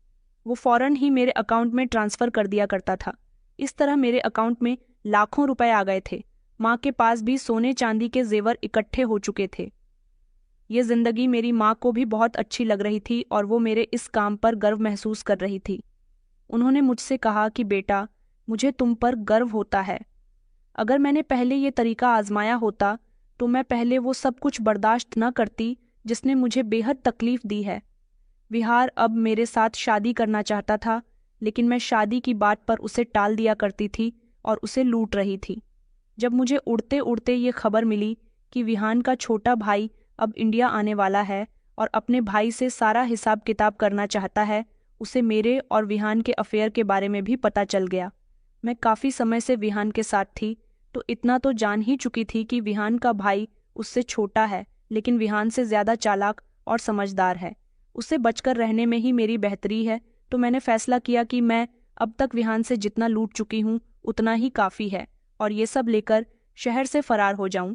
वो फौरन ही मेरे अकाउंट में ट्रांसफ़र कर दिया करता था। इस तरह मेरे अकाउंट में लाखों रुपए आ गए थे। माँ के पास भी सोने चांदी के जेवर इकट्ठे हो चुके थे। ये जिंदगी मेरी माँ को भी बहुत अच्छी लग रही थी और वो मेरे इस काम पर गर्व महसूस कर रही थी। उन्होंने मुझसे कहा कि बेटा, मुझे तुम पर गर्व होता है। अगर मैंने पहले ये तरीका आजमाया होता तो मैं पहले वो सब कुछ बर्दाश्त न करती जिसने मुझे बेहद तकलीफ दी है। विहार अब मेरे साथ शादी करना चाहता था, लेकिन मैं शादी की बात पर उसे टाल दिया करती थी और उसे लूट रही थी। जब मुझे उड़ते उड़ते ये खबर मिली कि विहान का छोटा भाई अब इंडिया आने वाला है और अपने भाई से सारा हिसाब किताब करना चाहता है, उसे मेरे और विहान के अफेयर के बारे में भी पता चल गया। मैं काफ़ी समय से विहान के साथ थी, तो इतना तो जान ही चुकी थी कि विहान का भाई उससे छोटा है, लेकिन विहान से ज़्यादा चालाक और समझदार है। उससे बचकर रहने में ही मेरी बेहतरी है। तो मैंने फैसला किया कि मैं अब तक विहान से जितना लूट चुकी हूँ उतना ही काफ़ी है, और ये सब लेकर शहर से फरार हो जाऊं।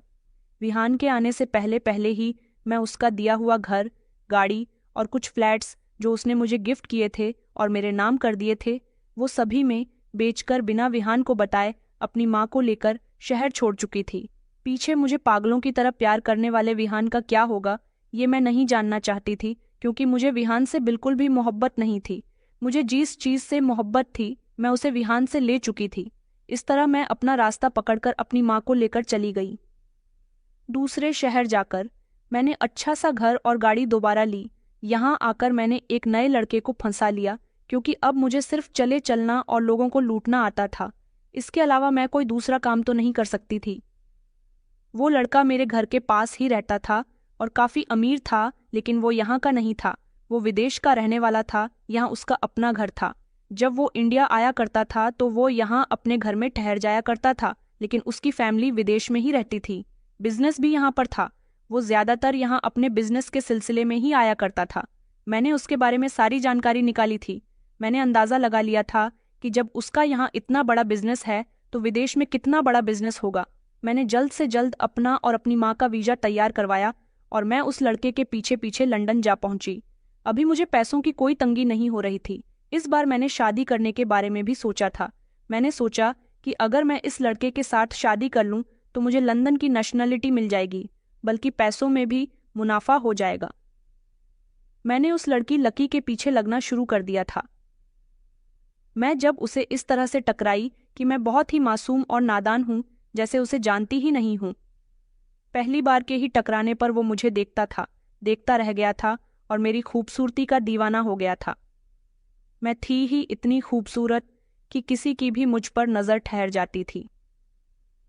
विहान के आने से पहले पहले ही मैं उसका दिया हुआ घर, गाड़ी और कुछ फ्लैट्स जो उसने मुझे गिफ्ट किए थे और मेरे नाम कर दिए थे, वो सभी में बेचकर बिना विहान को बताए अपनी माँ को लेकर शहर छोड़ चुकी थी। पीछे मुझे पागलों की तरह प्यार करने वाले विहान का क्या होगा, ये मैं नहीं जानना चाहती थी, क्योंकि मुझे विहान से बिल्कुल भी मोहब्बत नहीं थी। मुझे जिस चीज़ से मोहब्बत थी मैं उसे विहान से ले चुकी थी। इस तरह मैं अपना रास्ता पकड़कर अपनी माँ को लेकर चली गई। दूसरे शहर जाकर मैंने अच्छा सा घर और गाड़ी दोबारा ली। यहाँ आकर मैंने एक नए लड़के को फंसा लिया, क्योंकि अब मुझे सिर्फ चले चलना और लोगों को लूटना आता था। इसके अलावा मैं कोई दूसरा काम तो नहीं कर सकती थी। वो लड़का मेरे घर के पास ही रहता था और काफ़ी अमीर था, लेकिन वो यहाँ का नहीं था। वो विदेश का रहने वाला था, यहाँ उसका अपना घर था। जब वो इंडिया आया करता था तो वो यहाँ अपने घर में ठहर जाया करता था, लेकिन उसकी फैमिली विदेश में ही रहती थी। बिजनेस भी यहाँ पर था। वो ज़्यादातर यहाँ अपने बिजनेस के सिलसिले में ही आया करता था। मैंने उसके बारे में सारी जानकारी निकाली थी। मैंने अंदाज़ा लगा लिया था कि जब उसका यहाँ इतना बड़ा बिजनेस है तो विदेश में कितना बड़ा बिजनेस होगा। मैंने जल्द से जल्द अपना और अपनी माँ का वीज़ा तैयार करवाया और मैं उस लड़के के पीछे पीछे लंदन जा पहुंची। अभी मुझे पैसों की कोई तंगी नहीं हो रही थी। इस बार मैंने शादी करने के बारे में भी सोचा था। मैंने सोचा कि अगर मैं इस लड़के के साथ शादी कर लूं तो मुझे लंदन की नेशनलिटी मिल जाएगी, बल्कि पैसों में भी मुनाफा हो जाएगा। मैंने उस लड़की लकी के पीछे लगना शुरू कर दिया था। मैं जब उसे इस तरह से टकराई कि मैं बहुत ही मासूम और नादान हूँ, जैसे उसे जानती ही नहीं हूँ। पहली बार के ही टकराने पर वो मुझे देखता रह गया था और मेरी खूबसूरती का दीवाना हो गया था। मैं थी ही इतनी खूबसूरत कि किसी की भी मुझ पर नज़र ठहर जाती थी।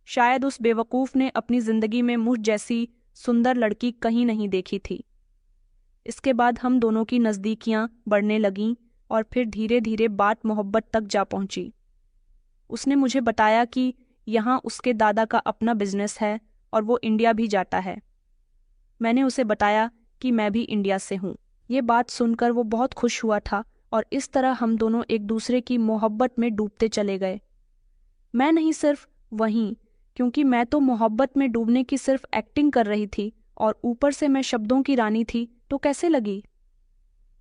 शायद उस बेवकूफ़ ने अपनी ज़िंदगी में मुझ जैसी सुंदर लड़की कहीं नहीं देखी थी। इसके बाद हम दोनों की नज़दीकियां बढ़ने लगीं और फिर धीरे धीरे बात मोहब्बत तक जा पहुंची। उसने मुझे बताया कि यहाँ उसके दादा का अपना बिजनेस है और वो इंडिया भी जाता है। मैंने उसे बताया कि मैं भी इंडिया से हूँ। ये बात सुनकर वो बहुत खुश हुआ था और इस तरह हम दोनों एक दूसरे की मोहब्बत में डूबते चले गए। मैं नहीं, सिर्फ वहीं, क्योंकि मैं तो मोहब्बत में डूबने की सिर्फ एक्टिंग कर रही थी और ऊपर से मैं शब्दों की रानी थी, तो कैसे लगी।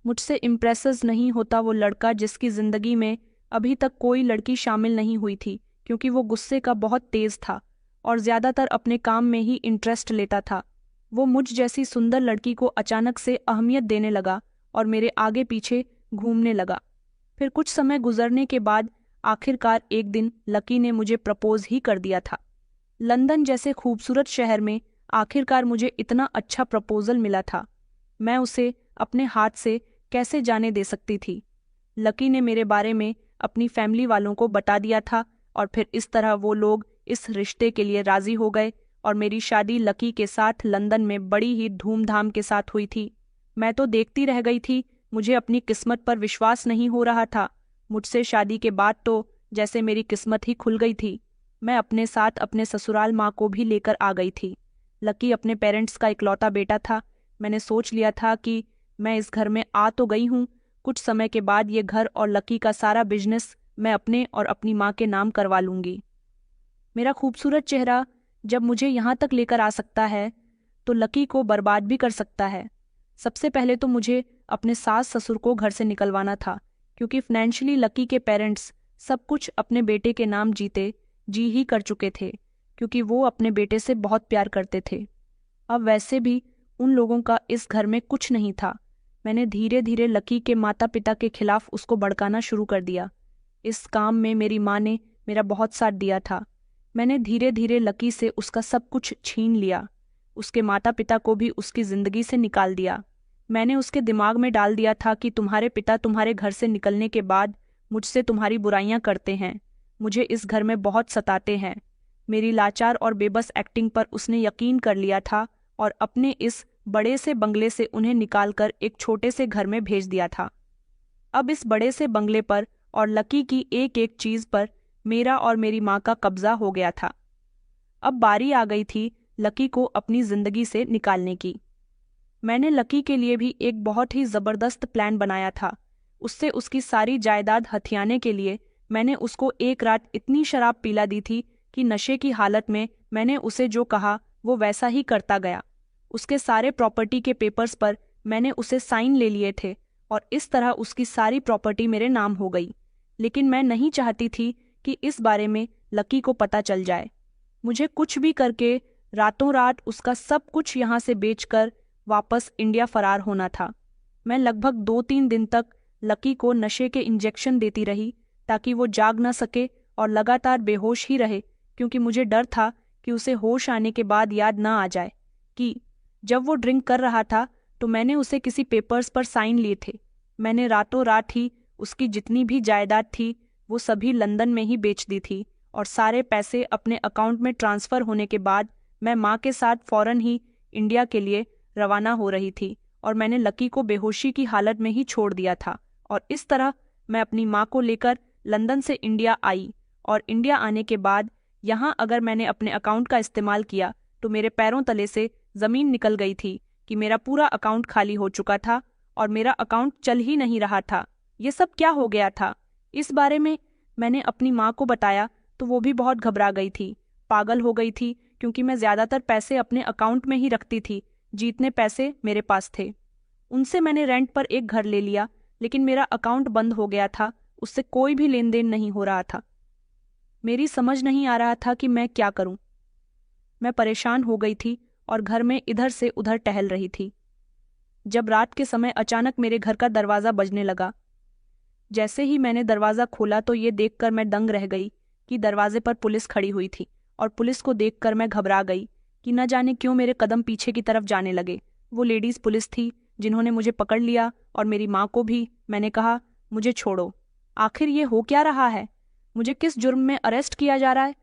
मुझसे इम्प्रेसेस नहीं होता वो लड़का जिसकी जिंदगी में अभी तक कोई लड़की शामिल नहीं हुई थी, क्योंकि वो गुस्से का बहुत तेज था और ज्यादातर अपने काम में ही इंटरेस्ट लेता था। वो मुझ जैसी सुंदर लड़की को अचानक से अहमियत देने लगा और मेरे आगे पीछे घूमने लगा। फिर कुछ समय गुजरने के बाद आखिरकार एक दिन लकी ने मुझे प्रपोज ही कर दिया था। लंदन जैसे खूबसूरत शहर में आखिरकार मुझे इतना अच्छा प्रपोजल मिला था। मैं उसे अपने हाथ से कैसे जाने दे सकती थी। लकी ने मेरे बारे में अपनी फैमिली वालों को बता दिया था और फिर इस तरह वो लोग इस रिश्ते के लिए राजी हो गए और मेरी शादी लकी के साथ लंदन में बड़ी ही धूमधाम के साथ हुई थी। मैं तो देखती रह गई थी, मुझे अपनी किस्मत पर विश्वास नहीं हो रहा था। मुझसे शादी के बाद तो जैसे मेरी किस्मत ही खुल गई थी। मैं अपने साथ अपने ससुराल माँ को भी लेकर आ गई थी। लकी अपने पेरेंट्स का इकलौता बेटा था। मैंने सोच लिया था कि मैं इस घर में आ तो गई हूँ, कुछ समय के बाद ये घर और लकी का सारा बिजनेस मैं अपने और अपनी माँ के नाम करवा लूंगी। मेरा खूबसूरत चेहरा जब मुझे यहाँ तक लेकर आ सकता है तो लकी को बर्बाद भी कर सकता है। सबसे पहले तो मुझे अपने सास ससुर को घर से निकलवाना था, क्योंकि फाइनेंशियली लकी के पेरेंट्स सब कुछ अपने बेटे के नाम जी ही कर चुके थे, क्योंकि वो अपने बेटे से बहुत प्यार करते थे। अब वैसे भी उन लोगों का इस घर में कुछ नहीं था। मैंने धीरे धीरे लकी के माता पिता के खिलाफ उसको भड़काना शुरू कर दिया। इस काम में मेरी माँ ने मेरा बहुत साथ दिया था। मैंने धीरे धीरे लकी से उसका सब कुछ छीन लिया, उसके माता पिता को भी उसकी जिंदगी से निकाल दिया। मैंने उसके दिमाग में डाल दिया था कि तुम्हारे पिता तुम्हारे घर से निकलने के बाद मुझसे तुम्हारी बुराइयां करते हैं, मुझे इस घर में बहुत सताते हैं। मेरी लाचार और बेबस एक्टिंग पर उसने यकीन कर लिया था और अपने इस बड़े से बंगले से उन्हें निकालकर एक छोटे से घर में भेज दिया था। अब इस बड़े से बंगले पर और लकी की एक एक चीज पर मेरा और मेरी माँ का कब्जा हो गया था। अब बारी आ गई थी लकी को अपनी जिंदगी से निकालने की। मैंने लकी के लिए भी एक बहुत ही जबरदस्त प्लान बनाया था। उससे उसकी सारी जायदाद हथियाने के लिए मैंने उसको एक रात इतनी शराब पिला दी थी कि नशे की हालत में मैंने उसे जो कहा वो वैसा ही करता गया। उसके सारे प्रॉपर्टी के पेपर्स पर मैंने उसे साइन ले लिए थे और इस तरह उसकी सारी प्रॉपर्टी मेरे नाम हो गई। लेकिन मैं नहीं चाहती थी कि इस बारे में लकी को पता चल जाए। मुझे कुछ भी करके रातों रात उसका सब कुछ यहाँ से बेचकर वापस इंडिया फरार होना था। मैं लगभग 2-3 दिन तक लकी को नशे के इंजेक्शन देती रही ताकि वो जाग न सके और लगातार बेहोश ही रहे, क्योंकि मुझे डर था कि उसे होश आने के बाद याद न आ जाए कि जब वो ड्रिंक कर रहा था तो मैंने उसे किसी पेपर्स पर साइन लिए थे। मैंने रातों रात ही उसकी जितनी भी जायदाद थी वो सभी लंदन में ही बेच दी थी और सारे पैसे अपने अकाउंट में ट्रांसफ़र होने के बाद मैं माँ के साथ फौरन ही इंडिया के लिए रवाना हो रही थी और मैंने लकी को बेहोशी की हालत में ही छोड़ दिया था। और इस तरह मैं अपनी माँ को लेकर लंदन से इंडिया आई और इंडिया आने के बाद यहाँ अगर मैंने अपने अकाउंट का इस्तेमाल किया तो मेरे पैरों तले से ज़मीन निकल गई थी कि मेरा पूरा अकाउंट खाली हो चुका था और मेरा अकाउंट चल ही नहीं रहा था। ये सब क्या हो गया था? इस बारे में मैंने अपनी माँ को बताया तो वो भी बहुत घबरा गई थी, पागल हो गई थी, क्योंकि मैं ज़्यादातर पैसे अपने अकाउंट में ही रखती थी, जितने पैसे मेरे पास थे। उनसे मैंने रेंट पर एक घर ले लिया, लेकिन मेरा अकाउंट बंद हो गया था, उससे कोई भी लेन देन नहीं हो रहा था। मेरी समझ नहीं आ रहा था कि मैं क्या करूं। मैं परेशान हो गई थी और घर में इधर से उधर टहल रही थी जब रात के समय अचानक मेरे घर का दरवाज़ा बजने लगा। जैसे ही मैंने दरवाज़ा खोला तो ये देखकर मैं दंग रह गई कि दरवाजे पर पुलिस खड़ी हुई थी और पुलिस को देखकर मैं घबरा गई कि न जाने क्यों मेरे कदम पीछे की तरफ जाने लगे। वो लेडीज़ पुलिस थी जिन्होंने मुझे पकड़ लिया और मेरी माँ को भी। मैंने कहा, मुझे छोड़ो, आखिर ये हो क्या रहा है? मुझे किस जुर्म में अरेस्ट किया जा रहा है?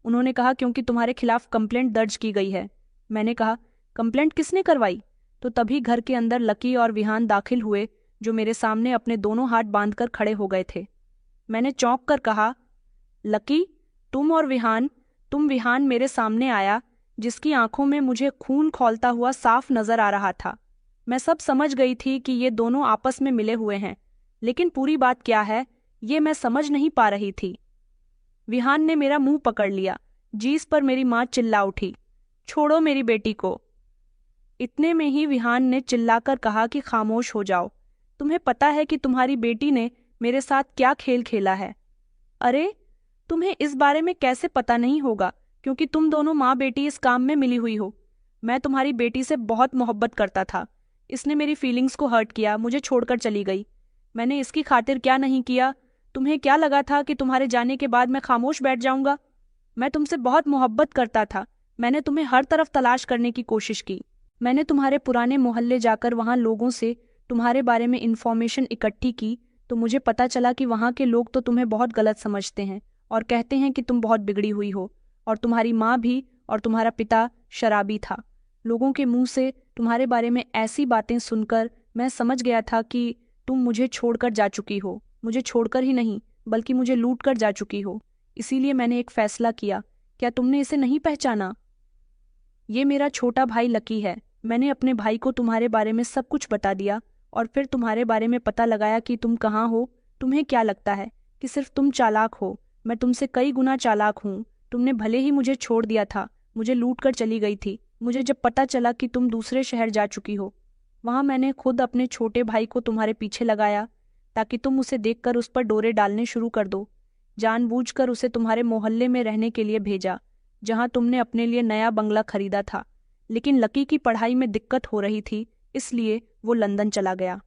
उन्होंने कहा, क्योंकि तुम्हारे खिलाफ कंप्लेंट दर्ज की गई है। मैंने कहा, कंप्लेंट किसने करवाई? तो तभी घर के अंदर लकी और विहान दाखिल हुए, जो मेरे सामने अपने दोनों हाथ बांधकर खड़े हो गए थे। मैंने चौंक कर कहा, लकी, तुम और विहान, तुम विहान मेरे सामने आया, जिसकी आंखों में मुझे खून खौलता हुआ साफ नजर आ रहा था। मैं सब समझ गई थी कि ये दोनों आपस में मिले हुए हैं, लेकिन पूरी बात क्या है ये मैं समझ नहीं पा रही थी। विहान ने मेरा मुंह पकड़ लिया, जिस पर मेरी माँ चिल्ला उठी, छोड़ो मेरी बेटी को। इतने में ही विहान ने चिल्लाकर कहा कि खामोश हो जाओ, तुम्हें पता है कि तुम्हारी बेटी ने मेरे साथ क्या खेल खेला है। अरे, तुम्हें इस बारे में कैसे पता नहीं होगा, क्योंकि तुम दोनों माँ बेटी इस काम में मिली हुई हो। मैं तुम्हारी बेटी से बहुत मोहब्बत करता था। इसने मेरी फीलिंग्स को हर्ट किया, मुझे छोड़कर चली गई। मैंने इसकी खातिर क्या नहीं किया। तुम्हें क्या लगा था कि तुम्हारे जाने के बाद मैं खामोश बैठ जाऊंगा? मैं तुमसे बहुत मोहब्बत करता था। मैंने तुम्हें हर तरफ तलाश करने की कोशिश की। मैंने तुम्हारे पुराने मोहल्ले जाकर वहां लोगों से तुम्हारे बारे में इंफॉर्मेशन इकट्ठी की, तो मुझे पता चला कि वहां के लोग तो तुम्हें बहुत गलत समझते हैं और कहते हैं कि तुम बहुत बिगड़ी हुई हो, और तुम्हारी माँ भी, और तुम्हारा पिता शराबी था। लोगों के मुंह से तुम्हारे बारे में ऐसी बातें सुनकर मैं समझ गया था कि तुम मुझे छोड़कर जा चुकी हो। मुझे छोड़कर ही नहीं, बल्कि मुझे लूट कर जा चुकी हो। इसीलिए मैंने एक फैसला किया। क्या तुमने इसे नहीं पहचाना? ये मेरा छोटा भाई लकी है। मैंने अपने भाई को तुम्हारे बारे में सब कुछ बता दिया, और फिर तुम्हारे बारे में पता लगाया कि तुम कहाँ हो। तुम्हें क्या लगता है कि सिर्फ तुम चालाक हो? मैं तुमसे कई गुना चालाक हूँ। तुमने भले ही मुझे छोड़ दिया था, मुझे लूट कर चली गई थी। मुझे जब पता चला कि तुम दूसरे शहर जा चुकी हो, वहां मैंने खुद अपने छोटे भाई को तुम्हारे पीछे लगाया, ताकि तुम उसे देखकर उस पर डोरे डालने शुरू कर दो। जानबूझकर उसे तुम्हारे मोहल्ले में रहने के लिए भेजा, जहां तुमने अपने लिए नया बंगला खरीदा था। लेकिन लकी की पढ़ाई में दिक्कत हो रही थी, इसलिए वो लंदन चला गया।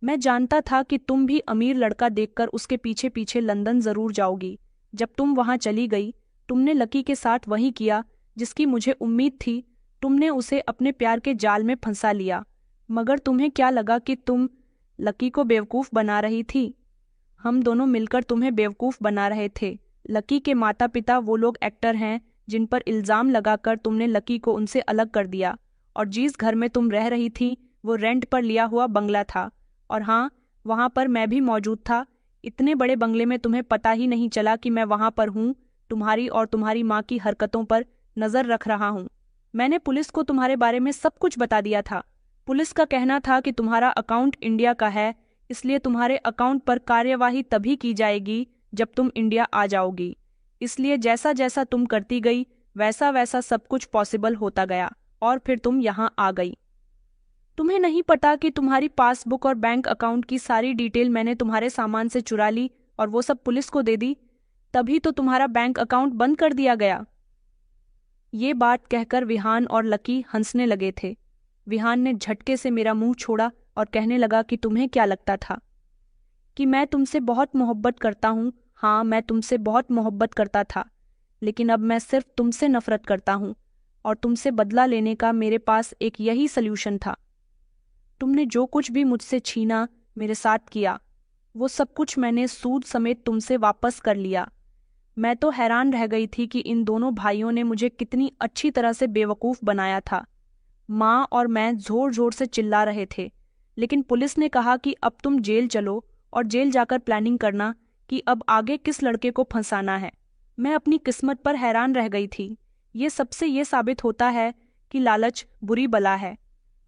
मैं जानता था कि तुम भी अमीर लड़का देखकर उसके पीछे पीछे लंदन जरूर जाओगी। जब तुम वहां चली गई, तुमने लकी के साथ वही किया जिसकी मुझे उम्मीद थी। तुमने उसे अपने प्यार के जाल में फंसा लिया। मगर तुम्हें क्या लगा कि तुम लकी को बेवकूफ बना रही थी? हम दोनों मिलकर तुम्हें बेवकूफ बना रहे थे। लकी के माता पिता वो लोग एक्टर हैं जिन पर इल्जाम लगाकर तुमने लकी को उनसे अलग कर दिया, और जिस घर में तुम रह रही थी वो रेंट पर लिया हुआ बंगला था। और हाँ, वहां पर मैं भी मौजूद था। इतने बड़े बंगले में तुम्हें पता ही नहीं चला कि मैं वहां पर हूँ। तुम्हारी और तुम्हारी माँ की हरकतों पर नजर रख रहा हूँ। मैंने पुलिस को तुम्हारे बारे में सब कुछ बता दिया था। पुलिस का कहना था कि तुम्हारा अकाउंट इंडिया का है, इसलिए तुम्हारे अकाउंट पर कार्यवाही तभी की जाएगी जब तुम इंडिया आ जाओगी। इसलिए जैसा जैसा तुम करती गई, वैसा वैसा सब कुछ पॉसिबल होता गया, और फिर तुम यहाँ आ गई। तुम्हें नहीं पता कि तुम्हारी पासबुक और बैंक अकाउंट की सारी डिटेल मैंने तुम्हारे सामान से चुरा ली और वो सब पुलिस को दे दी। तभी तो तुम्हारा बैंक अकाउंट बंद कर दिया गया। ये बात कहकर विहान और लकी हंसने लगे थे। विहान ने झटके से मेरा मुंह छोड़ा और कहने लगा कि तुम्हें क्या लगता था कि मैं तुमसे बहुत मोहब्बत करता हूँ? हाँ, मैं तुमसे बहुत मोहब्बत करता था, लेकिन अब मैं सिर्फ तुमसे नफरत करता हूँ, और तुमसे बदला लेने का मेरे पास एक यही सल्यूशन था। तुमने जो कुछ भी मुझसे छीना, मेरे साथ किया, वो सब कुछ मैंने सूद समेत तुमसे वापस कर लिया। मैं तो हैरान रह गई थी कि इन दोनों भाइयों ने मुझे कितनी अच्छी तरह से बेवकूफ़ बनाया था। माँ और मैं जोर जोर से चिल्ला रहे थे, लेकिन पुलिस ने कहा कि अब तुम जेल चलो और जेल जाकर प्लानिंग करना कि अब आगे किस लड़के को फंसाना है। मैं अपनी किस्मत पर हैरान रह गई थी। ये सबसे ये साबित होता है कि लालच बुरी बला है।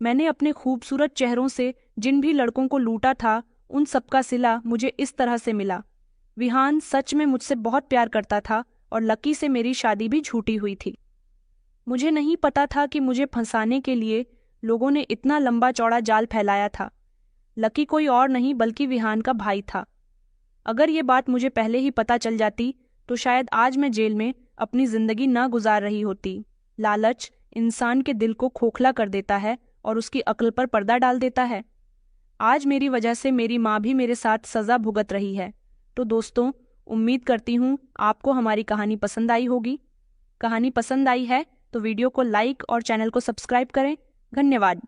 मैंने अपने खूबसूरत चेहरों से जिन भी लड़कों को लूटा था, उन सबका सिला मुझे इस तरह से मिला। विहान सच में मुझसे बहुत प्यार करता था, और लकी से मेरी शादी भी झूठी हुई थी। मुझे नहीं पता था कि मुझे फंसाने के लिए लोगों ने इतना लंबा चौड़ा जाल फैलाया था। लकी कोई और नहीं बल्कि विहान का भाई था। अगर ये बात मुझे पहले ही पता चल जाती, तो शायद आज मैं जेल में अपनी जिंदगी ना गुजार रही होती। लालच इंसान के दिल को खोखला कर देता है और उसकी अक्ल पर पर्दा डाल देता है। आज मेरी वजह से मेरी माँ भी मेरे साथ सजा भुगत रही है। तो दोस्तों, उम्मीद करती हूँ आपको हमारी कहानी पसंद आई होगी। कहानी पसंद आई है तो वीडियो को लाइक और चैनल को सब्सक्राइब करें। धन्यवाद।